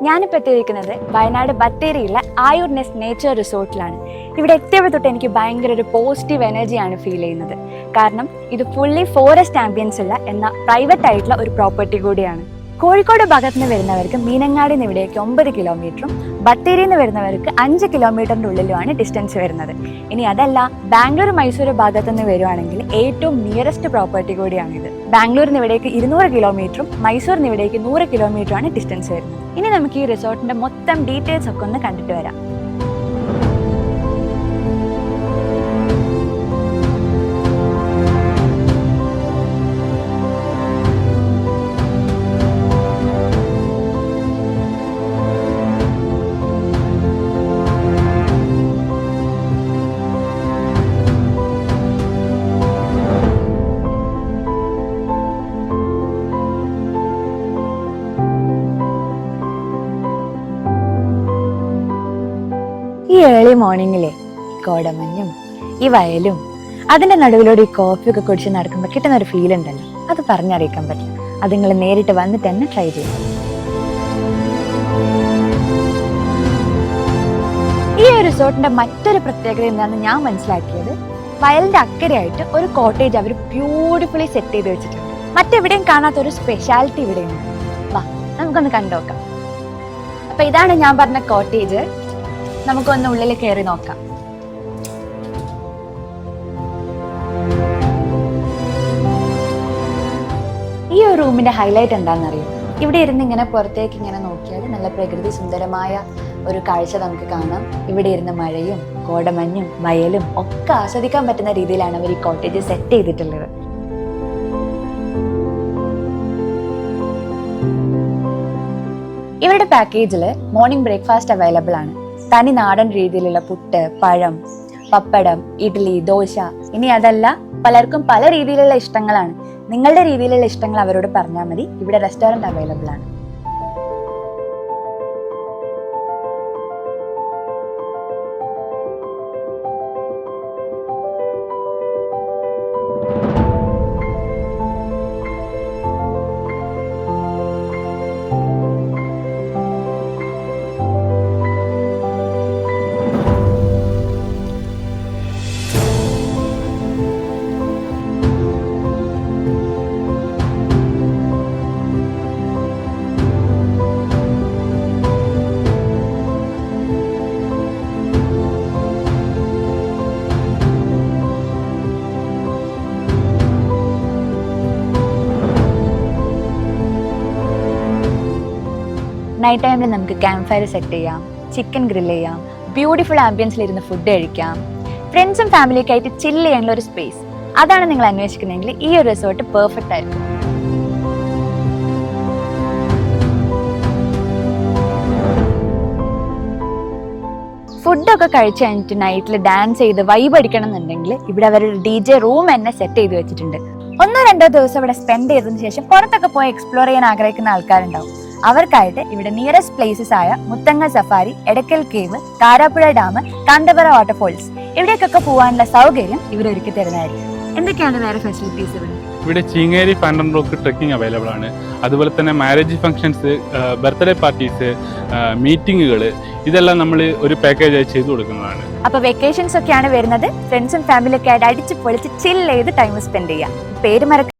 ഞാനിപ്പോൾ എത്തിയിരിക്കുന്നത് Wayanad ബത്തേരിയിലുള്ള Ayur nest nature റിസോർട്ടിലാണ്. ഇവിടെ എത്തിയപ്പോൾ തൊട്ട് എനിക്ക് ഭയങ്കര ഒരു പോസിറ്റീവ് എനർജിയാണ് ഫീൽ ചെയ്യുന്നത്. കാരണം ഇത് ഫുള്ളി ഫോറസ്റ്റ് ആംബിയൻസ് ഉള്ള എന്നാൽ പ്രൈവറ്റ് ആയിട്ടുള്ള ഒരു പ്രോപ്പർട്ടി കൂടിയാണ്. കോഴിക്കോട് ഭാഗത്ത് നിന്ന് വരുന്നവർക്ക് മീനങ്ങാടിൽ നിന്ന് ഇവിടേക്ക് 9 കിലോമീറ്ററും ബത്തേരിയിൽ നിന്ന് വരുന്നവർക്ക് 5 കിലോമീറ്ററിൻ്റെ ഉള്ളിലുമാണ് ഡിസ്റ്റൻസ് വരുന്നത്. ഇനി അതല്ല, ബാംഗ്ലൂർ മൈസൂർ ഭാഗത്ത് നിന്ന് വരുവാണെങ്കിൽ ഏറ്റവും നിയറസ്റ്റ് പ്രോപ്പർട്ടി കൂടിയാണിത്. ബാംഗ്ലൂരിൽ നിന്ന് ഇവിടേക്ക് 200 കിലോമീറ്ററും മൈസൂരിൽ നിന്ന് ഇവിടേക്ക് 100 കിലോമീറ്ററുമാണ് ഡിസ്റ്റൻസ് വരുന്നത്. ഇനി നമുക്ക് ഈ റിസോർട്ടിൻ്റെ മൊത്തം ഡീറ്റെയിൽസ് ഒക്കെ ഒന്ന് കണ്ടിട്ട് വരാം. ഈ ഏർലി മോർണിംഗിലെ കോടമഞ്ഞും ഈ വയലും അതിൻ്റെ നടുവിലൂടെ ഈ കോഫിയൊക്കെ കുടിച്ച് നടക്കുമ്പോൾ കിട്ടുന്ന ഒരു ഫീൽ ഉണ്ടല്ലോ, അത് പറഞ്ഞറിയിക്കാൻ പറ്റില്ല. അത് നിങ്ങൾ നേരിട്ട് വന്നിട്ട് തന്നെ ട്രൈ ചെയ്യും. ഈ ഒരു റിസോർട്ടിന്റെ മറ്റൊരു പ്രത്യേകത എന്താണെന്ന് ഞാൻ മനസ്സിലാക്കിയത്, വയലിന്റെ അക്കരെയായിട്ട് ഒരു കോട്ടേജ് അവർ ബ്യൂട്ടിഫുള്ളി സെറ്റ് ചെയ്ത് വെച്ചിട്ടുണ്ട്. മറ്റെവിടെയും കാണാത്ത ഒരു സ്പെഷ്യാലിറ്റി ഇവിടെയുണ്ട്. വാ, നമുക്കൊന്ന് കണ്ടുനോക്കാം. അപ്പൊ ഇതാണ് ഞാൻ പറഞ്ഞ കോട്ടേജ്. നമുക്കൊന്ന് ഉള്ളിൽ കയറി നോക്കാം. ഈ ഒരു റൂമിന്റെ ഹൈലൈറ്റ് എന്താണെന്നറിയോ? ഇവിടെ ഇരുന്ന് ഇങ്ങനെ പുറത്തേക്ക് ഇങ്ങനെ നോക്കിയാൽ നല്ല പ്രകൃതി സുന്ദരമായ ഒരു കാഴ്ച നമുക്ക് കാണാം. ഇവിടെ ഇരുന്ന് മഴയും കോടമഞ്ഞും വയലും ഒക്കെ ആസ്വദിക്കാൻ പറ്റുന്ന രീതിയിലാണ് അവർ ഈ കോട്ടേജ് സെറ്റ് ചെയ്തിട്ടുള്ളത്. ഇവരുടെ പാക്കേജിൽ മോർണിംഗ് ബ്രേക്ക്ഫാസ്റ്റ് അവൈലബിൾ ആണ്. തനി നാടൻ രീതിയിലുള്ള പുട്ട്, പഴം, പപ്പടം, ഇഡ്ഡലി, ദോശ. ഇനി അതല്ല, പലർക്കും പല രീതിയിലുള്ള ഇഷ്ടങ്ങളാണ്. നിങ്ങളുടെ രീതിയിലുള്ള ഇഷ്ടങ്ങൾ അവരോട് പറഞ്ഞാൽ മതി. ഇവിടെ റെസ്റ്റോറൻറ്റ് അവൈലബിൾ ആണ്. നൈറ്റ് ടൈമിൽ നമുക്ക് ക്യാമ്പ് ഫയർ സെറ്റ് ചെയ്യാം, ചിക്കൻ ഗ്രില്ല് ചെയ്യാം, ബ്യൂട്ടിഫുൾ ആംബിയൻസിലിരുന്ന് ഫുഡ് കഴിക്കാം. ഫ്രണ്ട്സും ഫാമിലിയൊക്കെ ആയിട്ട് ചില്ല് ചെയ്യാനുള്ള ഒരു സ്പേസ്, അതാണ് നിങ്ങൾ അന്വേഷിക്കുന്നതെങ്കിൽ ഈ ഒരു റിസോർട്ട് പെർഫെക്റ്റ് ആയിരിക്കും. ഫുഡൊക്കെ കഴിച്ച് കഴിഞ്ഞിട്ട് നൈറ്റിൽ ഡാൻസ് ചെയ്ത് വൈബ് അടിക്കണം എന്നുണ്ടെങ്കിൽ ഇവിടെ അവരുടെ DJ റൂം തന്നെ സെറ്റ് ചെയ്ത് വെച്ചിട്ടുണ്ട്. 1-2 ദിവസം ഇവിടെ സ്പെൻഡ് ചെയ്തതിനു ശേഷം പുറത്തൊക്കെ പോയി എക്സ്പ്ലോർ ചെയ്യാൻ ആഗ്രഹിക്കുന്ന ആൾക്കാരുണ്ടാവും. അവർക്കായിട്ട് ഇവിടെ നിയറസ്റ്റ് പ്ലേസസ് ആയ Muthanga safari, Edakkal cave, Karapuzha dam, Kanthapura waterfalls ഇവിടേക്കൊക്കെ പോകാനുള്ള സൗകര്യം ഇവർ ഒരുക്കി തരുന്നതായിരിക്കും. എന്തൊക്കെയാണ് വേറെ ഫെസിലിറ്റീസ് ഇവിടെ? ഇവിടെ ചീങ്ങേരി ഫാൻഡൻ റോക്ക് ട്രെക്കിംഗ് അവൈലബിൾ ആണ്. അതുപോലെ തന്നെ മാരേജ് ഫംഗ്ഷൻസ്, ബർത്ത്ഡേ പാർട്ടീസ്, മീറ്റിങ്ങുകൾ, ഇതെല്ലാം നമ്മൾ ഒരു പാക്കേജായി ചെയ്തു കൊടുക്കുന്നതാണ്. അപ്പൊ വെക്കേഷൻസ് ഒക്കെയാണ് വരുന്നത്, ഫ്രണ്ട്സും ഫാമിലിയൊക്കെ ആയിട്ട് അടിച്ച് പൊളിച്ച് ചില്ല് ചെയ്ത് ടൈം സ്പെൻഡ് ചെയ്യാം. പേര് മറക്ക